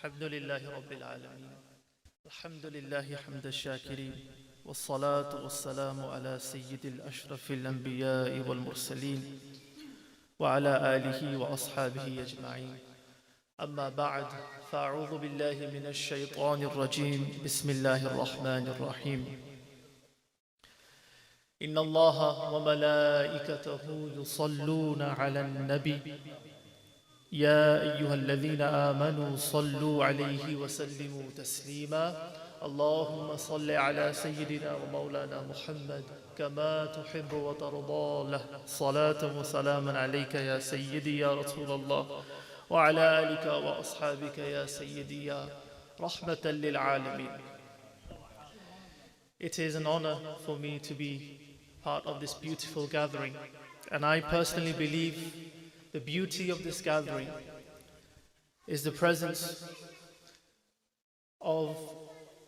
الحمد لله رب العالمين الحمد لله حمد الشاكرين والصلاة والسلام على سيد الأشرف الأنبياء والمرسلين وعلى آله وأصحابه أجمعين أما بعد فأعوذ بالله من الشيطان الرجيم بسم الله الرحمن الرحيم إن الله وملائكته يصلون على النبي يا أيها الذين آمنوا صلوا عليه وسلموا تسليما اللهم صل على سيدنا ومولانا محمد كما تحب وترضى له صلاة وسلاما عليك يا سيدي يا رسول الله وعلى آلك وأصحابك يا سيدي يا رحمة للعالمين. It is an honor for me to be part of this beautiful gathering, and I personally believe the beauty of this gathering is the presence of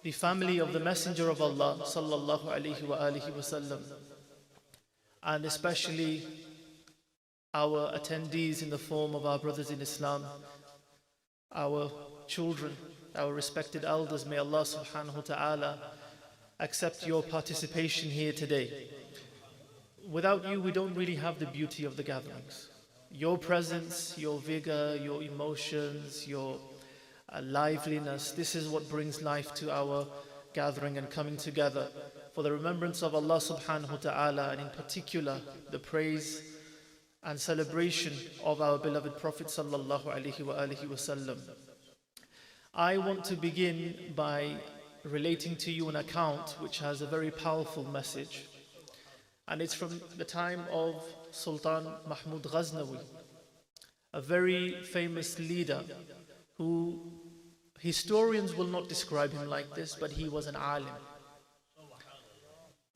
the family of the Messenger of Allah sallallahu alaihi wasallam, and especially our attendees in the form of our brothers in Islam, our children, our respected elders. May Allah subhanahu wa ta'ala accept your participation here today. Without you, we don't really have the beauty of the gatherings. Your presence, your vigor, your emotions, your liveliness, this is what brings life to our gathering and coming together for the remembrance of Allah subhanahu wa ta'ala, and in particular the praise and celebration of our beloved Prophet sallallahu alaihi wasallam. I want to begin by relating to you an account which has a very powerful message, and it's from the time of Sultan Mahmud Ghaznawi, a very famous leader who historians will not describe him like this, but he was an alim.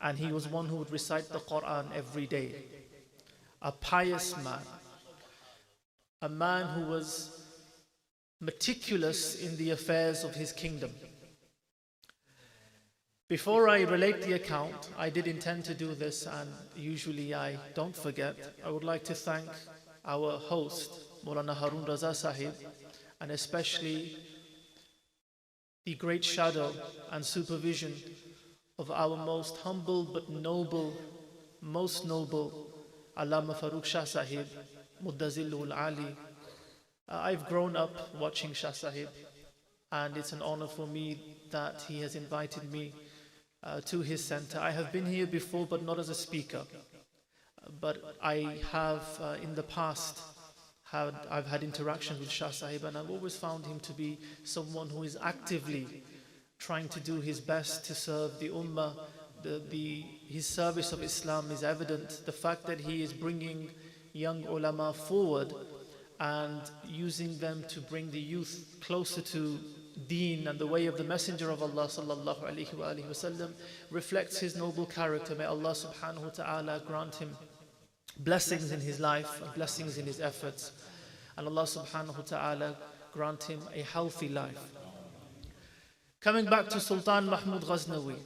And he was one who would recite the Quran every day. A pious man. A man who was meticulous in the affairs of his kingdom. Before I relate the account, I did intend to do this, and usually I don't forget. I would like to thank our host, Maulana Harun Raza Sahib, and especially the great shadow and supervision of our most humble but noble, most noble, Allama Farooq Shah Sahib, Muddazilul Ali. I've grown up watching Shah Sahib, and it's an honor for me that he has invited me to his center. I have been here before, but not as a speaker. But I have in the past I've had interactions with Shah Sahib, and I've always found him to be someone who is actively trying to do his best to serve the ummah. His service of Islam is evident. The fact that he is bringing young ulama forward and using them to bring the youth closer to Deen and the way of the Messenger of Allah sallallahu alaihi wasallam reflects his noble character. May Allah subhanahu wa ta'ala grant him blessings in his life and blessings in his efforts, and Allah subhanahu wa ta'ala grant him a healthy life. Coming back to Sultan Mahmud Ghaznawi,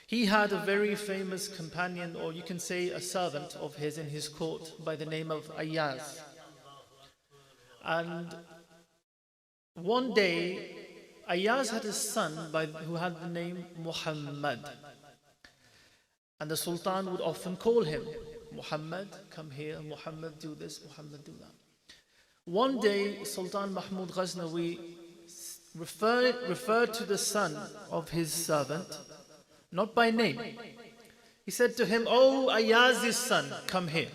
he had a very famous companion, or you can say a servant of his in his court, by the name of Ilyas. And one day, Ilyas had a son who had the name Muhammad. And the Sultan would often call him, Muhammad, come here, Muhammad, do this, Muhammad, do that. One day, Sultan Mahmud Ghaznawi referred to the son of his servant, not by name. He said to him, "Oh, Ilyas's son, come here."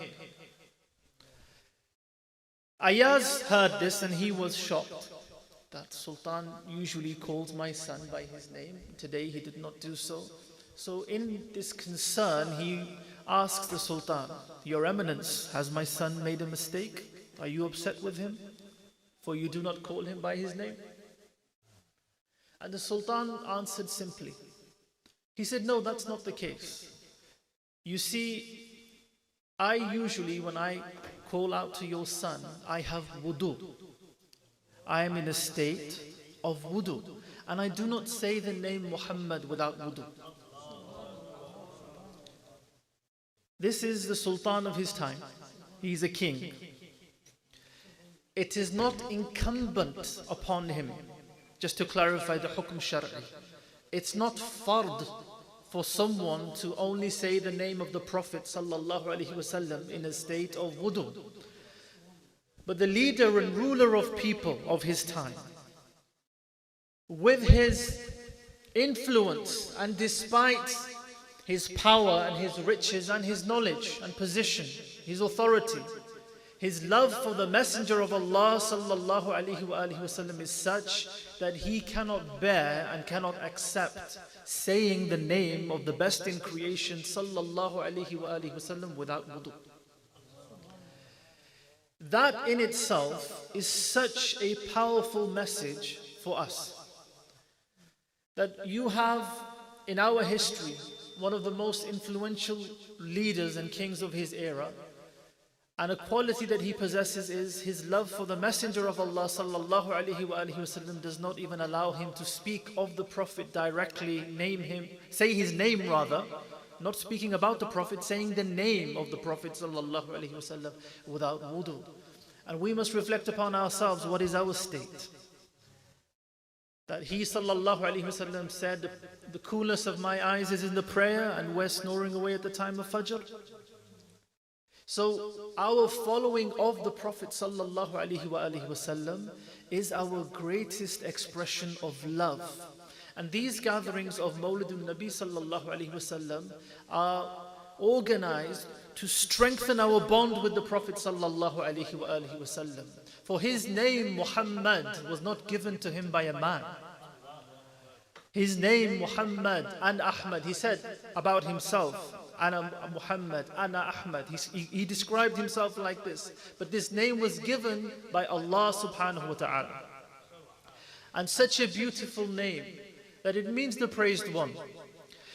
Ilyas heard this and he was shocked that Sultan usually calls my son by his name. Today he did not do so. So in this concern, he asks the Sultan, "Your Eminence, has my son made a mistake? Are you upset with him? For you do not call him by his name?" And the Sultan answered simply. He said, "No, that's not the case. You see, I usually, when I call out to your son, I have wudu. I am in a state of wudu, and I do not say the name Muhammad without wudu." This is the Sultan of his time. He is a king. It is not incumbent upon him just to clarify the hukm shar'i. It's not fard for someone to only say the name of the Prophet sallallahu alaihi wasallam in a state of wudu. But the leader and ruler of people of his time, with his influence and despite his power and his riches and his knowledge and position, his authority, his love for the Messenger of Allah sallallahu alaihi wasallam is such that he cannot bear and cannot accept saying the name of the best in creation sallallahu alaihi wasallam without wudu. That in itself is such a powerful message for us. That you have in our history one of the most influential leaders and kings of his era, and a quality that he possesses is his love for the Messenger of Allah sallallahu alaihi wasallam does not even allow him to speak of the Prophet directly, name him, say his name rather, not speaking about the Prophet, saying the name of the Prophet sallallahu alaihi wasallam without wudu. And we must reflect upon ourselves, what is our state? That he sallallahu alaihi wasallam said, the coolness of my eyes is in the prayer, and we're snoring away at the time of Fajr. So our following of the Prophet sallallahu alaihi wasallam is our greatest expression of love. And these gatherings of Mawlid al-Nabi sallallahu alaihi wasallam are organized to strengthen our bond with the Prophet sallallahu alaihi wasallam. For his name Muhammad was not given to him by a man. His name Muhammad and Ahmad, he said about himself, Ana Muhammad, Ana Ahmad. He described himself like this. But this name was given by Allah subhanahu wa ta'ala. And such a beautiful name that it means the praised one.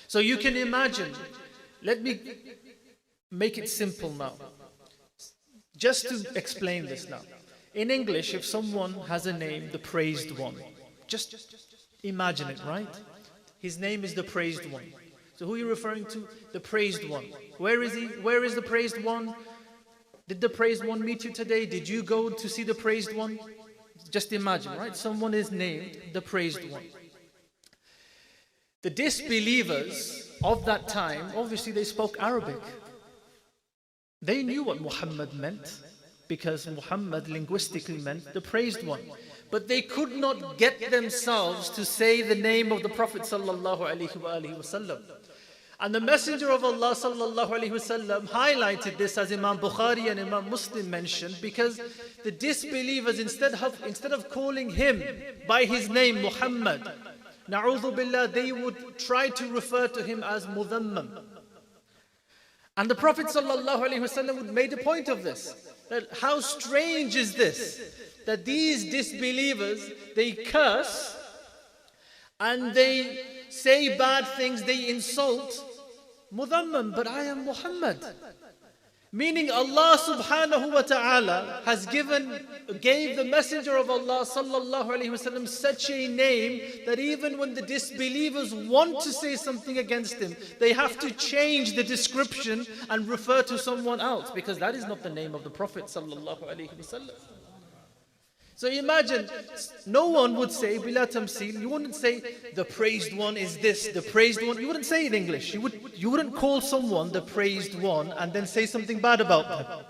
So you can imagine, let me make it simple now. Just to explain this now. In English, if someone has a name, the praised one, just imagine it, right? His name is the praised one. So who are you referring to? The praised one. Where is he? Where is the praised one? Did the praised one meet you today? Did you go to see the praised one? Just imagine, right? Someone is named the praised one. The disbelievers of that time, obviously they spoke Arabic. They knew what Muhammad meant, because Muhammad linguistically meant the praised one. But they could not get themselves to say the name of the Prophet sallallahu alaihi wasallam. And the Messenger of Allah sallallahu alaihi wasallam highlighted this, as Imam Bukhari and Imam Muslim mentioned, because the disbelievers, instead of calling him by his name Muhammad, na'udhu billah, they would try to refer to him as Mudhammam. And the Prophet ﷺ made a point of this. That how strange is this? That these disbelievers, they curse and they say bad things, they insult Mudhammam, but I am Muhammad. Meaning Allah subhanahu wa ta'ala gave the Messenger of Allah sallallahu alaihi wasallam such a name that even when the disbelievers want to say something against him, they have to change the description and refer to someone else, because that is not the name of the Prophet sallallahu alaihi wasallam. So imagine, no one would say, bila tamsil, you wouldn't say, the praised one is this, the praised one. You wouldn't say it in English. You wouldn't call someone the praised one and then say something bad about them.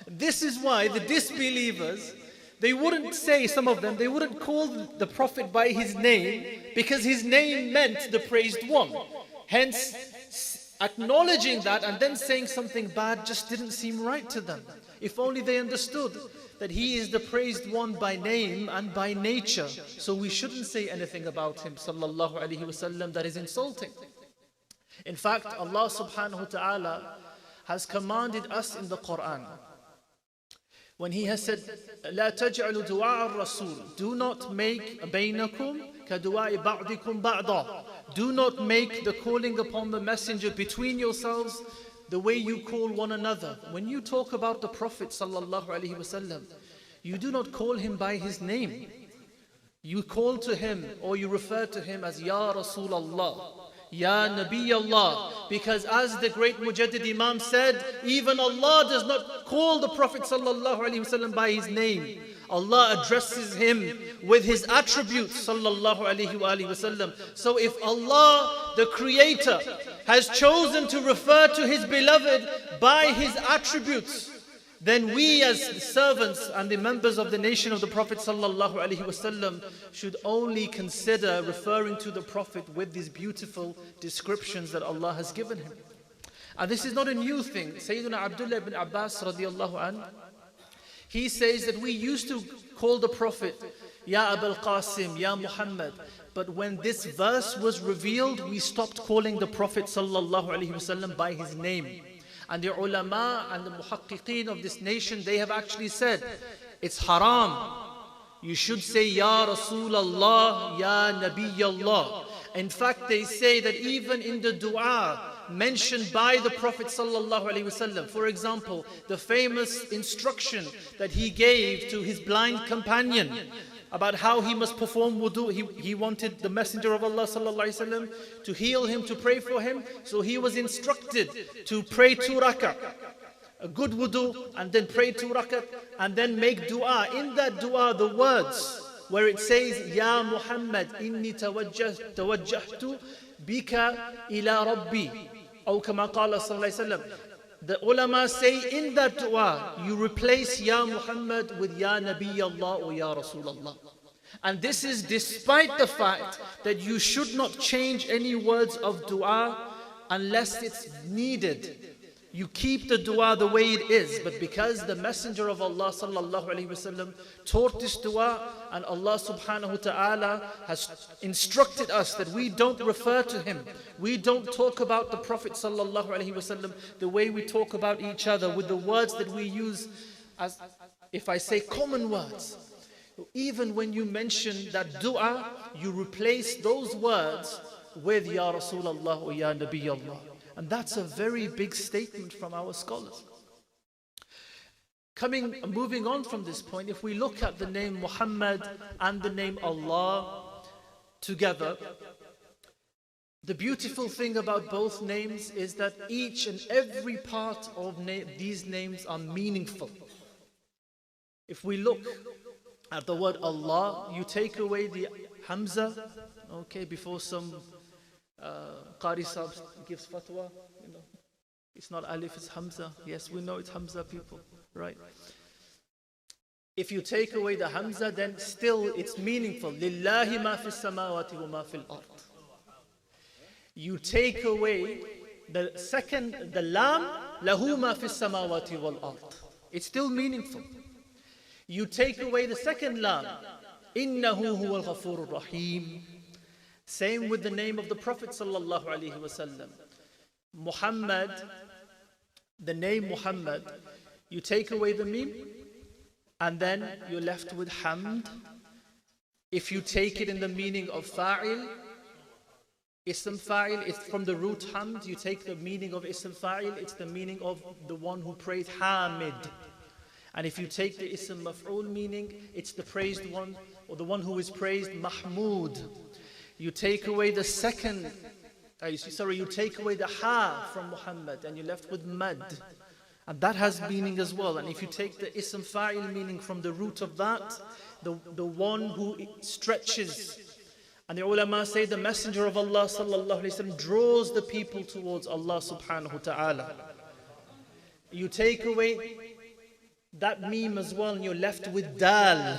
This is why the disbelievers, they wouldn't say, some of them, they wouldn't call the Prophet by his name, because his name meant the praised one. Hence, acknowledging that and then saying something bad just didn't seem right to them. If only they understood that he is the praised one by name and by nature. So we shouldn't say anything about him sallallahu alaihi wasallam that is insulting. In fact, Allah subhanahu wa ta'ala has commanded us in the Quran, when he has said, لا تجعلوا دعاء الرسول, do not make بينكم كدعاء بعضكم بعضا, do not make the calling upon the messenger between yourselves the way you call one another. When you talk about the Prophet sallallahu alaihi wasallam, you do not call him by his name. You call to him, or you refer to him as Ya Rasulullah, Ya Nabi Allah, because as the great Mujaddid Imam said, even Allah does not call the Prophet sallallahu alaihi wasallam by his name. Allah addresses him with his attributes, sallallahu alayhi wa alihi wasallam. So if Allah, the Creator, has chosen to refer to his beloved by his attributes, then we as the servants and the members of the nation of the Prophet sallallahu alaihi wasallam should only consider referring to the Prophet with these beautiful descriptions that Allah has given him. And this is not a new thing. Sayyidina Abdullah ibn Abbas radiallahu anh, he says that we used to call the Prophet Ya Abul Qasim, Ya Muhammad. But when this verse was revealed, we stopped calling the Prophet sallallahu alaihi wasallam by his name. And the ulama and the muhaqqiqeen of this nation, they have actually said, it's haram. You should say, Ya Rasulullah, Ya Nabiyallah. In fact, they say that even in the dua mentioned by the Prophet sallallahu alaihi wasallam, for example, the famous instruction that he gave to his blind companion about how he must perform wudu. He wanted the Messenger of Allah sallallahu alaihi wasallam to heal him, to pray for him. So he was instructed to pray 2 rakat, a good wudu, and then pray 2 rakat, and then make dua. In that dua, the words where it says, Ya Muhammad, inni tawajjahtu bika ila rabbi, or kama qala sallallahu alaihi wasallam. The ulama say in that dua, you replace Ya Muhammad with Ya Nabi Allah or Ya Rasulullah. And this is despite the fact that you should not change any words of dua unless it's needed. You keep the dua the way it is. But because the Messenger of Allah sallallahu alaihi wasallam taught this dua, and Allah subhanahu wa ta'ala has instructed us that we don't refer to him, we don't talk about the Prophet sallallahu alaihi wasallam the way we talk about each other, with the words that we use as, if I say, common words. Even when you mention that dua, you replace those words with Ya Rasulullah or Ya Nabi Allah. And that's a very big statement from our scholars. Moving on from this point, if we look at the name Muhammad and the name Allah together, the beautiful thing about both names is that each and every part of these names are meaningful. If we look at the word Allah, you take away the Hamza, okay, before some Qari Sahib gives fatwa, you know, it's not Alif, it's Hamza. Yes, we know it's Hamza, people, right? If you take away the Hamza, then still it's meaningful. Lillahi ma fis samawati wa ma fil ard. You take away the second, the Lam, lahu ma fis samawati wal ard. It's still meaningful. You take away the second Lam, innahu huwal ghafurur rahim. Same with the name of the Prophet sallallahu alaihi wasallam. Muhammad, the name Muhammad, you take away the mim, and then you're left with hamd. If you take it in the meaning of fa'il, ism fa'il, it's from the root hamd. You take the meaning of ism fa'il, it's the meaning of the one who praised, hamid. And if you take the ism maf'ul meaning, it's the praised one, or the one who is praised, mahmud. You take away the second, you take away the ha from Muhammad, and you're left with mad. And that has meaning as well. And if you take the ism fa'il meaning from the root of that, the one who stretches. And the ulama say the Messenger of Allah sallallahu alaihi wasallam draws the people towards Allah subhanahu wa ta'ala. You take away that meme as well, and you're left with dal.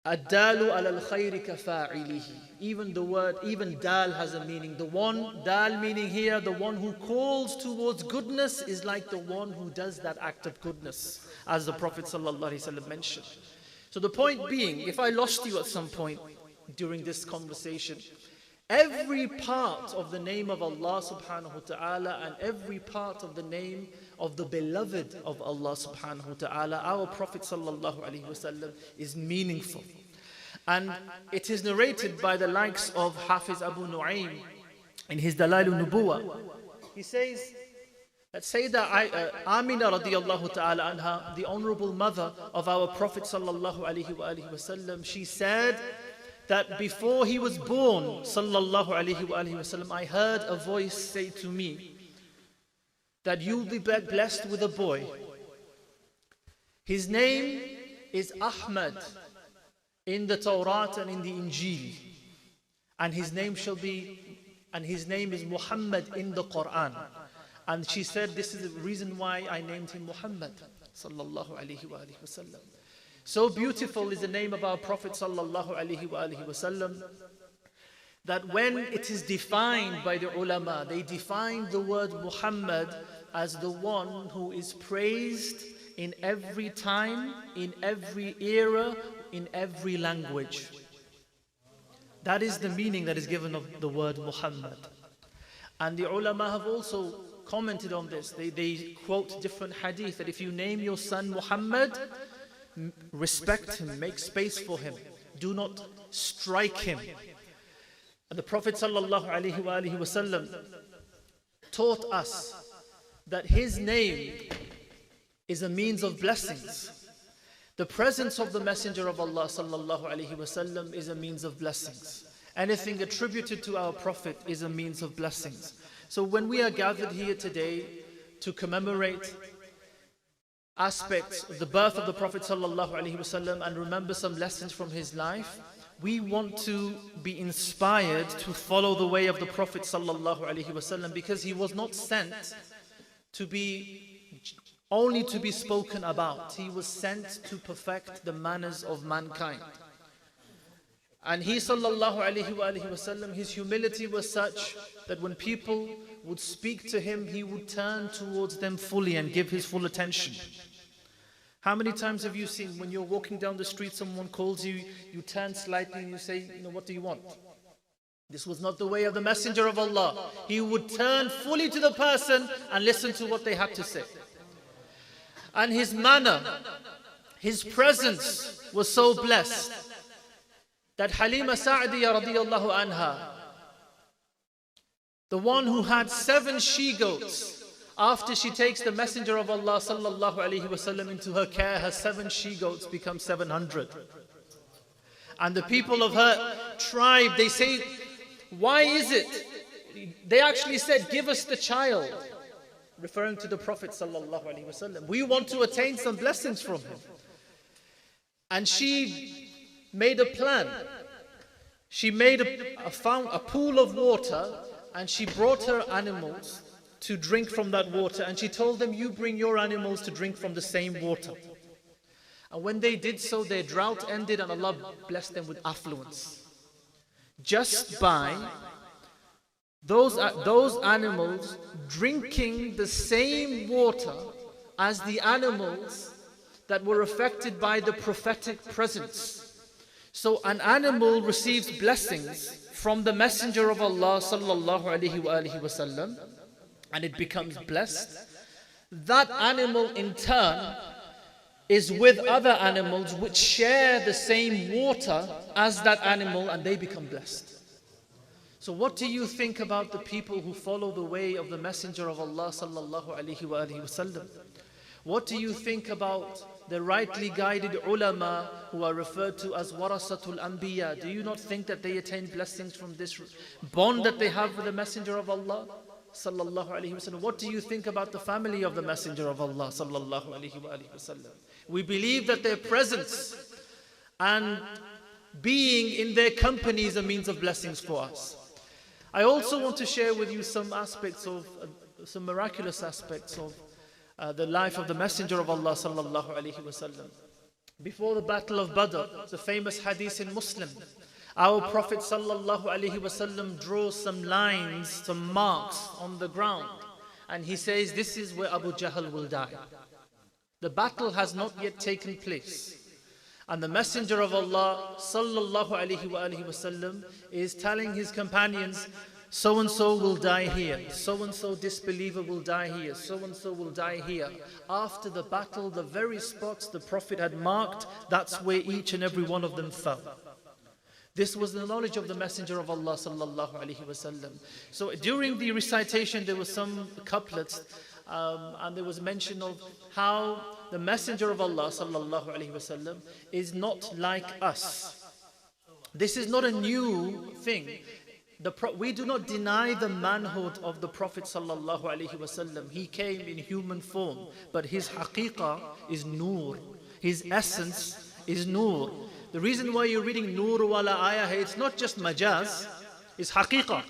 Ad-dalu ala al-khayri kafa'ilihi. Even the word, even dal has a meaning. The one, dal meaning here, the one who calls towards goodness is like the one who does that act of goodness, as the Prophet ﷺ mentioned. So the point being, if I lost you at some point during this conversation, every part of the name of Allah subhanahu wa ta'ala and every part of the name of the beloved of Allah subhanahu wa ta'ala, our Prophet sallallahu alaihi wasallam, is meaningful. And it is narrated by the likes of Hafiz Abu Nu'aym in his Dalal al-Nubuwa. He says that Sayyidah Amina radiallahu ta'ala anha, the honorable mother of our Prophet sallallahu alaihi wasallam, she said that before he was born, sallallahu alaihi wasallam, I heard a voice say to me that you'll be blessed with a boy. His name is Ahmad in the Torah and in the Injil. And his name is Muhammad in the Quran. And she said, this is the reason why I named him Muhammad sallallahu alaihi wasallam. So beautiful is the name of our Prophet sallallahu alaihi wasallam that when it is defined by the ulama, they define the word Muhammad as the one who is praised in every time, in every era, in every language. That is the meaning that is given of the word Muhammad. And the ulama have also commented on this. They quote different hadith that if you name your son Muhammad, respect him, make space for him, do not strike him. And the Prophet sallallahu alaihi wasallam taught us that his name is a means of blessings. The presence of the Messenger of Allah sallallahu alaihi wasallam is a means of blessings. Anything attributed to our Prophet is a means of blessings. So when we are gathered here today to commemorate aspects of the birth of the Prophet sallallahu alaihi wasallam and remember some lessons from his life, we want to be inspired to follow the way of the Prophet sallallahu alaihi wasallam, because he was not sent to be only to be spoken about. He was sent to perfect the manners of mankind. And he sallallahu alaihi wasallam, his humility was such that when people would speak to him, he would turn towards them fully and give his full attention. How many times have you seen when you're walking down the street, someone calls you, you turn slightly and you say, what do you want? This was not the way of the Messenger of Allah. He would turn fully to the person and listen to what they had to say. And his manner, his presence was so blessed that Halima Sa'diya radiyallahu anha, the one who had 7 she-goats, after she takes the Messenger of Allah sallallahu alaihi wasallam into her care, her 7 she-goats become 700. And the people of her tribe, they say, why is it? They actually said, give us the child, referring to the Prophet sallallahu alaihi wasallam. We want to attain some blessings from him. And she made a plan. She made a pool of water, and she brought her animals to drink from that water, and she told them, you bring your animals to drink from the same water. And when they did so, their drought ended and Allah blessed them with affluence. Just by those animals drinking the same water as the animals that were affected by the prophetic presence. So an animal receives blessings from the Messenger of Allah sallallahu alaihi wasallam, and it becomes blessed. That animal in turn is with other animals which share the same water as that animal, and they become blessed. So what do you think about the people who follow the way of the Messenger of Allah sallallahu alaihi wasallam? What do you think about the rightly guided ulama who are referred to as warasatul anbiya? Do you not think that they attain blessings from this bond that they have with the Messenger of Allah sallallahu alaihi wasallam? What do you think about the family of the Messenger of Allah sallallahu alaihi wasallam? We believe that their presence and being in their company is a means of blessings for us. I also want to share with you some aspects of, some miraculous aspects of the life of the Messenger of Allah sallallahu alaihi wasallam. Before the Battle of Badr, the famous hadith in Muslim, our Prophet sallallahu alaihi wasallam draws some lines, some marks on the ground, and he says, this is where Abu Jahl will die. The battle has not yet taken place. And the Messenger of Allah sallallahu alaihi wasallam is telling his companions, so-and-so will die here, so-and-so disbeliever will die here, so-and-so will die here. After the battle, the very spots the Prophet had marked, that's where each and every one of them fell. This was the knowledge of the Messenger of Allah sallallahu alaihi wasallam. So during the recitation, there were some couplets, and there was mention of how the Messenger of Allah sallallahu alaihi wasallam is not like us. This is not a new thing. We do not deny the manhood of the Prophet sallallahu alaihi wasallam. He came in human form, but his haqiqah is nur. His essence is Noor. The reason why you're reading Noor wala ayah, it's not just majaz, it's haqiqah.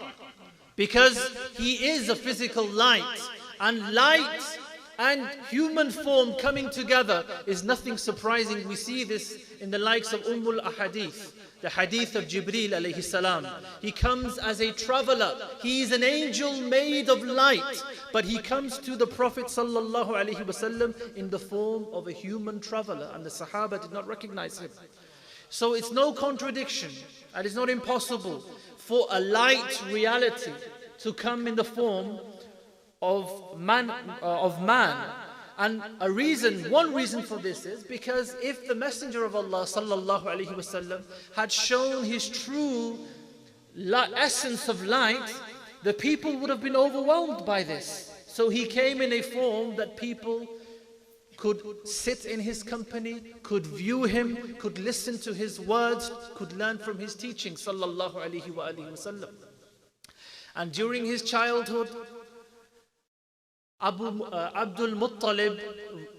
Because he is a physical light. And light and human form coming together is nothing surprising. We see this in the likes of Ahadith, the hadith of Jibreel alayhi salam. He comes as a traveler. He is an angel made of light. But he comes to the Prophet sallallahu alayhi wasallam in the form of a human traveler. And the Sahaba did not recognize him. So it's no contradiction, and it's not impossible for a light reality to come in the form of man. And one reason for this is because if the Messenger of Allah sallallahu alaihi wasallam had shown his true essence of light, the people would have been overwhelmed by this. So he came in a form that people could sit in his company, could view him, could listen to his words, could learn from his teaching sallallahu alaihi wasallam. And during his childhood, Abdul Muttalib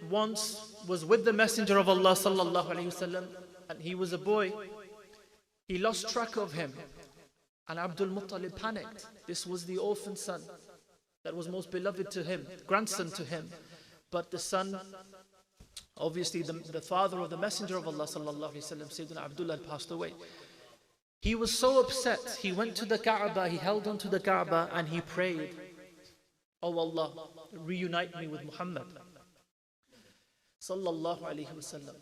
once was with the Messenger of Allah sallallahu alaihi wasallam, and he was a boy. He lost track of him, and Abdul Muttalib panicked. This was the orphan son that was most beloved to him, grandson to him. But the son, obviously the father of the Messenger of Allah sallallahu alaihi wasallam, Sayyidina Abdullah, had passed away. He was so upset. He went to the Kaaba, he held on to the Kaaba, and he prayed, "Oh Allah, reunite me with Muhammad sallallahu alaihi wasallam."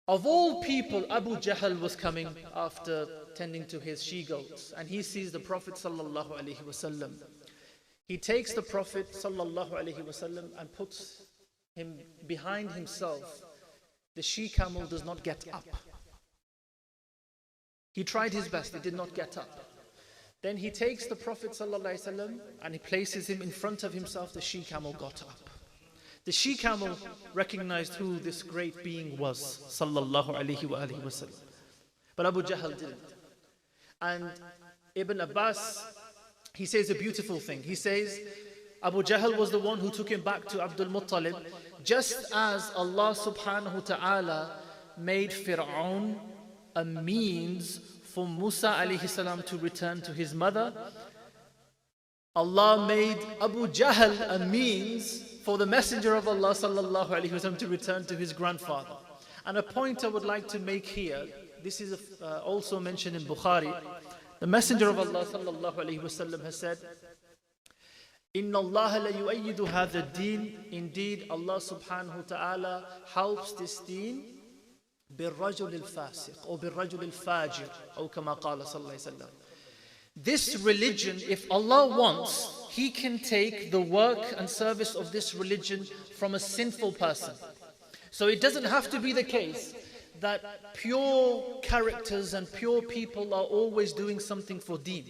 Of all people, Abu Jahl was coming after tending to his she-goats, and he sees the Prophet sallallahu alaihi wasallam. He takes the Prophet sallallahu alaihi wasallam and puts him behind himself. The she-camel does not get up. He tried his best, it did not get up. Then he takes the Prophet ﷺ and he places him in front of himself. The she-camel got up. The she-camel recognized who this great being was, sallallahu alaihi wasallam. But Abu Jahl didn't. And Ibn Abbas, he says a beautiful thing. He says, Abu Jahl was the one who took him back to Abdul Muttalib, just as Allah subhanahu wa ta'ala made Fir'aun a means for Musa alayhi salam to return to his mother. Allah made Abu Jahl a means for the Messenger of Allah sallallahu alayhi wasallam to return to his grandfather. And a point I would like to make here, this is also mentioned in Bukhari. The Messenger of Allah sallallahu alayhi wasallam has said, "Inna Allah la yu'ayyidu hadha ad-din." Indeed, Allah subhanahu wa ta'ala helps this deen بالرجل الفاسق or بالرجل الفاجر أو كما قال صلى الله عليه وسلم. This religion, if Allah wants, He can take the work and service of this religion from a sinful person. So it doesn't have to be the case that pure characters and pure people are always doing something for deen.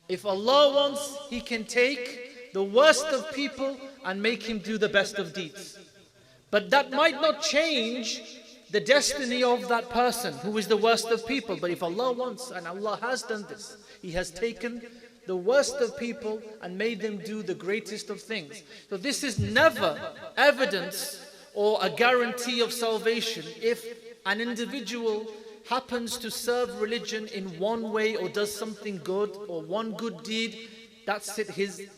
If Allah wants, He can take the worst of people and make him do the best of deeds. But that might not change the destiny of that person who is the worst of people. But if Allah wants, and Allah has done this, He has taken the worst of people and made them do the greatest of things. So this is never evidence or a guarantee of salvation. If an individual happens to serve religion in one way or does something good or one good deed, that's it, his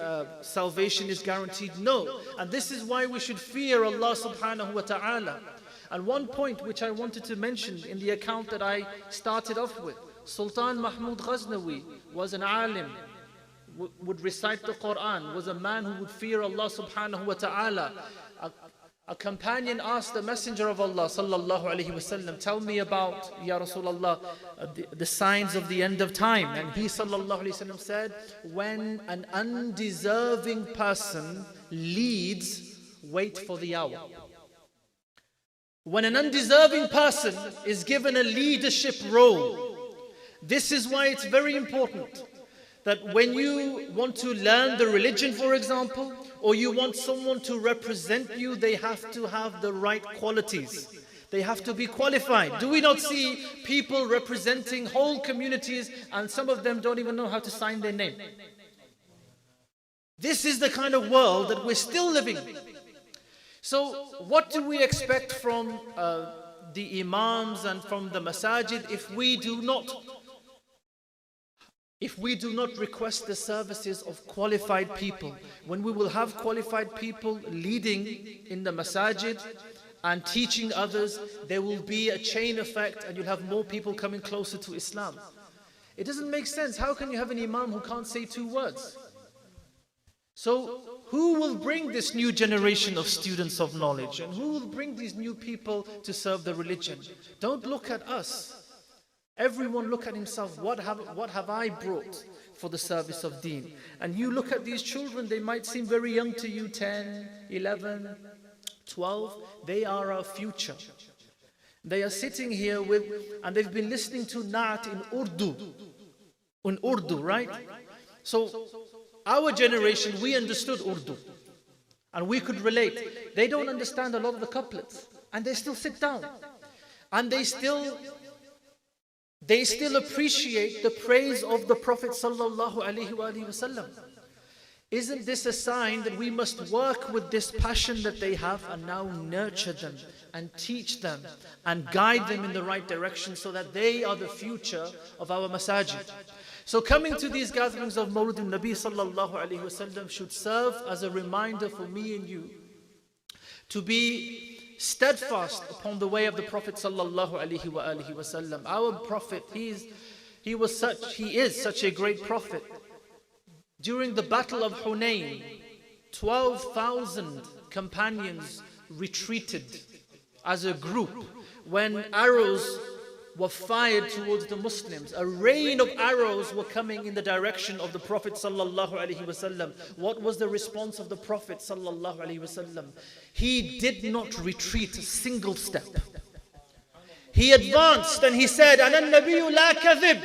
salvation is guaranteed. No. And this is why we should fear Allah subhanahu wa ta'ala. And one point which I wanted to mention in the account that I started off with, Sultan Mahmud Ghaznawi was an alim, would recite the Quran, was a man who would fear Allah subhanahu wa ta'ala. A companion asked the Messenger of Allah sallallahu alaihi wasallam, "Tell me about, Ya Rasulullah, the signs of the end of time." And he sallallahu alaihi wasallam said, "When an undeserving person leads, wait for the hour." When an undeserving person is given a leadership role, this is why it's very important that when you want to learn the religion, for example, or you want someone to represent you, they have to have the right qualities. They have to be qualified. Do we not see people representing whole communities and some of them don't even know how to sign their name? This is the kind of world that we're still living in. So what do we expect from the imams and from the masajid, if we do not request the services of qualified people, when we will have qualified people leading in the masajid and teaching others, there will be a chain effect and you'll have more people coming closer to Islam. It doesn't make sense. How can you have an imam who can't say 2 words? So who will bring this new generation of students of knowledge? And who will bring these new people to serve the religion? Don't look at us. Everyone look at himself. What have I brought for the service of deen? And you look at these children, they might seem very young to you, 10, 11, 12. They are our future. They are sitting here and they've been listening to Naat in Urdu, right? So our generation, we understood Urdu and we could relate. They don't understand a lot of the couplets and they still sit down and they still appreciate the praise of the Prophet sallallahu alaihi wasallam. Isn't this a sign that we must work with this passion that they have and now nurture them and teach them and guide them in the right direction so that they are the future of our masajid? So coming to these gatherings of Mawlid al-Nabi sallallahu alaihi wasallam should serve as a reminder for me and you to be steadfast upon the way of the Prophet sallallahu alaihi wasallam. Our Prophet, he is such a great Prophet. During the battle of Hunayn, 12,000 companions retreated as a group when arrows were fired towards the Muslims. A rain of arrows were coming in the direction of the Prophet sallallahu alaihi wasallam. What was the response of the Prophet sallallahu alaihi wasallam? He did not retreat a single step. He advanced and he said, "Ana nabiyyu la kadhib."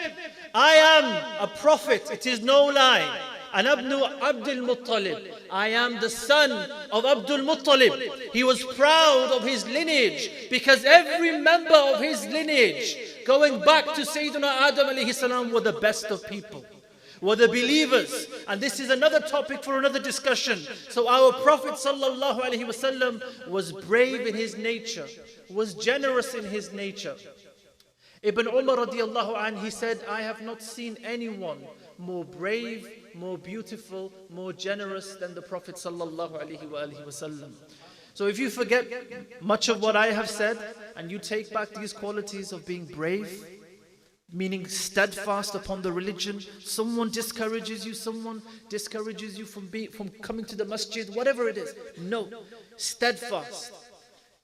I am a prophet, it is no lie. Ana ibnu Abdul Muttalib. I am the son of Abdul Muttalib. He was proud of his lineage because every member of his lineage, going back to Sayyidina Adam alayhi salam, were the best of people, were the believers. And this is another topic for another discussion. So our Prophet sallallahu alaihi wasallam was brave in his nature, was generous in his nature. Ibn Umar radiallahu anh, he said, I have not seen anyone more brave, more beautiful, more generous than the Prophet sallallahu alaihi wasallam. So if you forget much of what I have said and you take back these qualities of being brave, meaning steadfast upon the religion, someone discourages you from coming to the masjid, whatever it is. No, steadfast,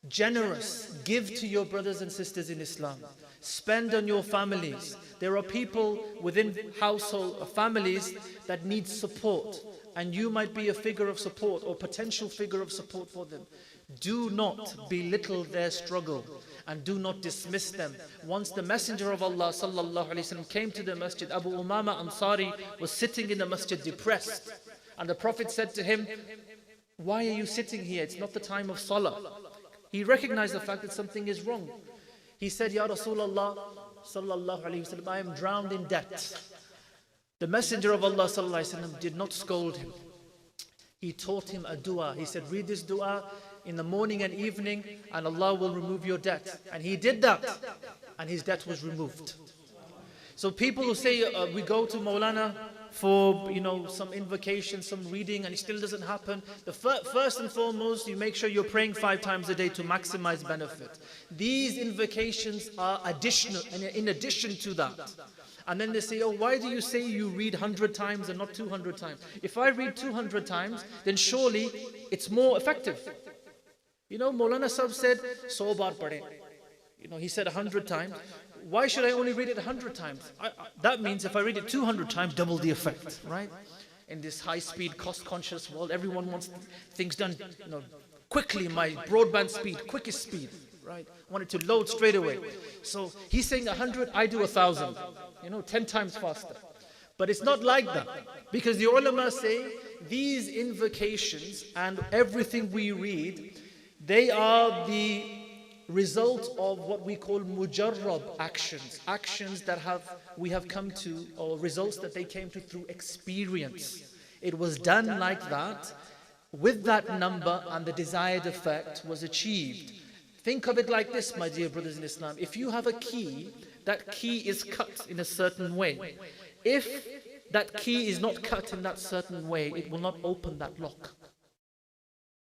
generous, give to your brothers and sisters in Islam. Spend on your families. There are people within household families that need support, and you might be a figure of support or potential figure of support for them. Do not belittle their struggle and do not dismiss them. Once the Messenger of Allah sallallahu alaihi wasallam came to the masjid, Abu Umama Ansari was sitting in the masjid depressed, and the Prophet said to him, "Why are you sitting here? It's not the time of salah." He recognized the fact that something is wrong. He said, "Ya Rasulullah sallallahu alaihi wasallam, I am drowned in debt." The Messenger of Allah sallallahu alaihi wasallam did not scold him. He taught him a dua. He said, "Read this dua in the morning and evening and Allah will remove your debt." And he did that and his debt was removed. So people who say we go to Maulana for some invocation, some reading, and it still doesn't happen. The first and foremost, you make sure you're praying 5 times a day to maximize benefit. These invocations are additional, and in addition to that. And then they say, "Oh, why do you say you read 100 times and not 200 times? If I read 200 times, then surely it's more effective." Maulana Sahib said, "So bar padhe." He said 100 times. Why should I only read it 100 times? That means if I read it 200 times, double the effect, right? In this high-speed, cost-conscious world, everyone wants things done quickly. My broadband speed, quickest speed, right? I want it to load straight away. So he's saying 100, I do 1,000, 10 times faster. But it's not like that, because the ulama say these invocations and everything we read, they are the result of what we call mujarrab actions that we have come to, or results that they came to through experience. It was done like that, with that number, and the desired effect was achieved. Think of it like this, my dear brothers in Islam. If you have a key, that key is cut in a certain way. If that key is not cut in that certain way, it will not open that lock.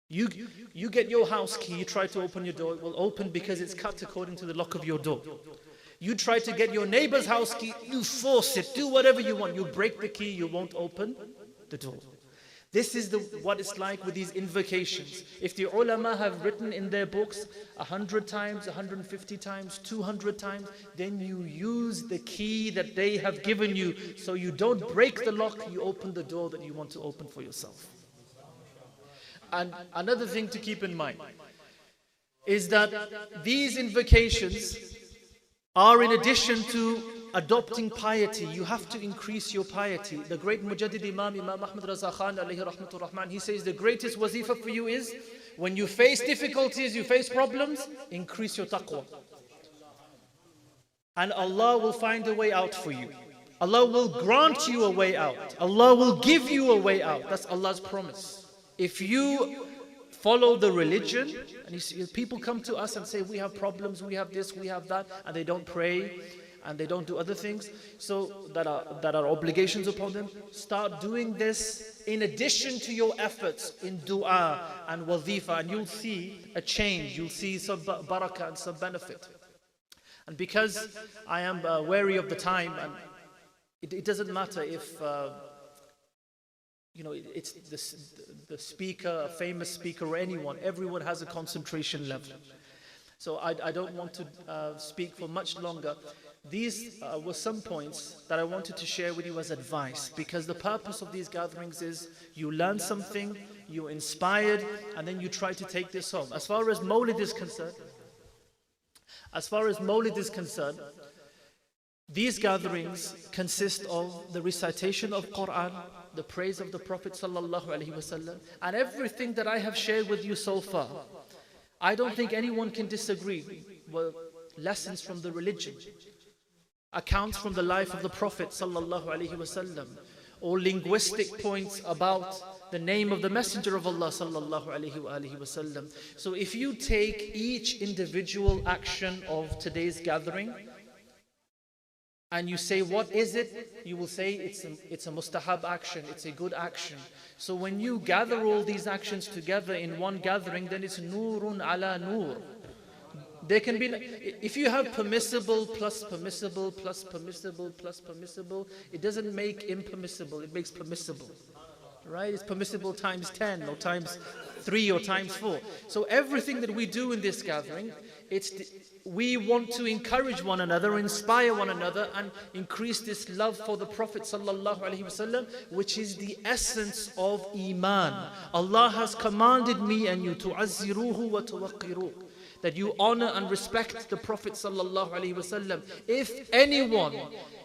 You get your house key, you try to open your door, it will open because it's cut according to the lock of your door. You try to get your neighbor's house key, you force it, do whatever you want. You break the key, you won't open the door. This is what it's like with these invocations. If the ulama have written in their books 100 times, 150 times, 200 times, then you use the key that they have given you. So you don't break the lock, you open the door that you want to open for yourself. And another thing to keep in mind is that these invocations are in addition to adopting piety. You have to increase your piety. The great Mujaddid Imam Ahmad Raza Khan alayhi rahmatur rahman, he says the greatest wazifa for you is when you face difficulties, you face problems, increase your taqwa. And Allah will find a way out for you. Allah will grant you a way out. Allah will give you a way out. That's Allah's promise. If you follow the religion, and you see, people come to us and say, we have problems, we have this, we have that, and they don't pray, and they don't do other things, so that are obligations upon them. Start doing this in addition to your efforts in dua and wazifa, and you'll see a change, you'll see some barakah and some benefit. And because I am wary of the time, and it doesn't matter if it's the speaker, a famous speaker, or anyone. Everyone has a concentration level. So I don't want to speak for much longer. These were some points that I wanted to share with you as advice, because the purpose of these gatherings is you learn something, you're inspired, and then you try to take this home. As far as Mawlid is concerned, these gatherings consist of the recitation of Quran, the praise of the Prophet sallallahu alaihi wasallam, and everything that I have shared with you so far. I don't think anyone can disagree. Well, lessons from the religion, accounts from the life of the Prophet sallallahu alaihi wasallam, or linguistic points about the name of the Messenger of Allah sallallahu alaihi wasallam. So if you take each individual action of today's gathering and you say, what is it? You will say it's a mustahab action, it's a good action. So when you gather all these actions together in one gathering, then it's nurun ala nur. There can be, if you have permissible plus permissible plus permissible plus permissible, it doesn't make impermissible, it makes permissible. Right? It's permissible times 10 or times 3 or times 4. So everything that we do in this gathering, we want to encourage one another, inspire one another, and increase this love for the Prophet sallallahu alaihi wasallam, which is the essence of Iman. Allah has commanded me and you to azziruhu wa tuwaqqiruh, that you honor and respect the Prophet sallallahu alaihi wasallam. If anyone,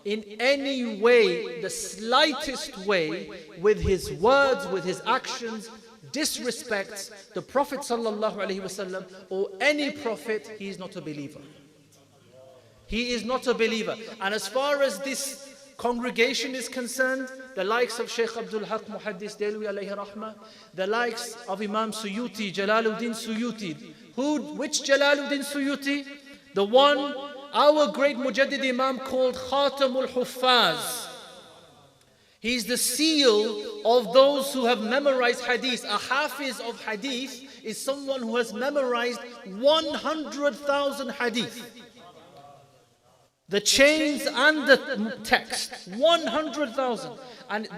in any way, the slightest way, with his words, with his actions, disrespects the Prophet sallallahu alaihi wasallam or any prophet, he is not a believer. He is not a believer. And as far as this congregation is concerned, the likes of Shaykh Abdul Haq Muhaddis Delwi alayhi rahmah, the likes of Imam Suyuti, Jalaluddin Suyuti. Which Jalaluddin Suyuti? The one, our great Mujaddid Imam called Khatamul Huffaz. He's the seal of those who have memorized hadith. A hafiz of hadith is someone who has memorized 100,000 hadith. The chains and the text, 100,000. And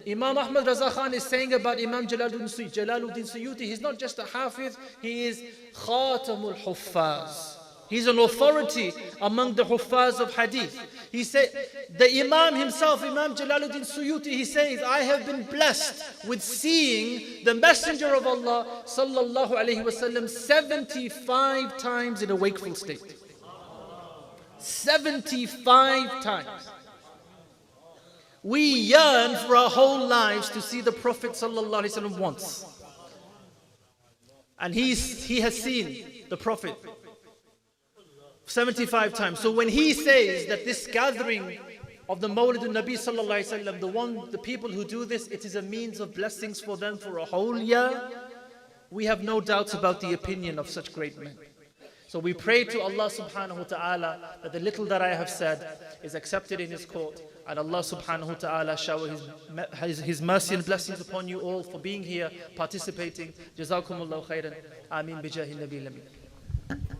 Imam Ahmad Raza Khan is saying about Imam Jalaluddin Suyuti, he's not just a hafiz, he is Khatamul Huffaz. He's an authority among the Huffaz of hadith. He said, the Imam himself, Imam Jalaluddin Suyuti, he says, I have been blessed with seeing the Messenger of Allah sallallahu alaihi wasallam 75 times in a wakeful state. 75 times. We yearn for our whole lives to see the Prophet sallallahu alaihi wasallam once. And he has seen the Prophet 75 times. So when he says that this gathering of the Mawlid al-Nabi sallallahu alaihi wasallam, the people who do this, it is a means of blessings for them for a whole year, we have no doubts about the opinion of such great men. So we pray to Allah subhanahu wa ta'ala that the little that I have said is accepted in His court, and Allah subhanahu wa ta'ala shower His mercy and blessings upon you all for being here, participating. Jazakumullahu khairan. Ameen bijahi nabi al-amin.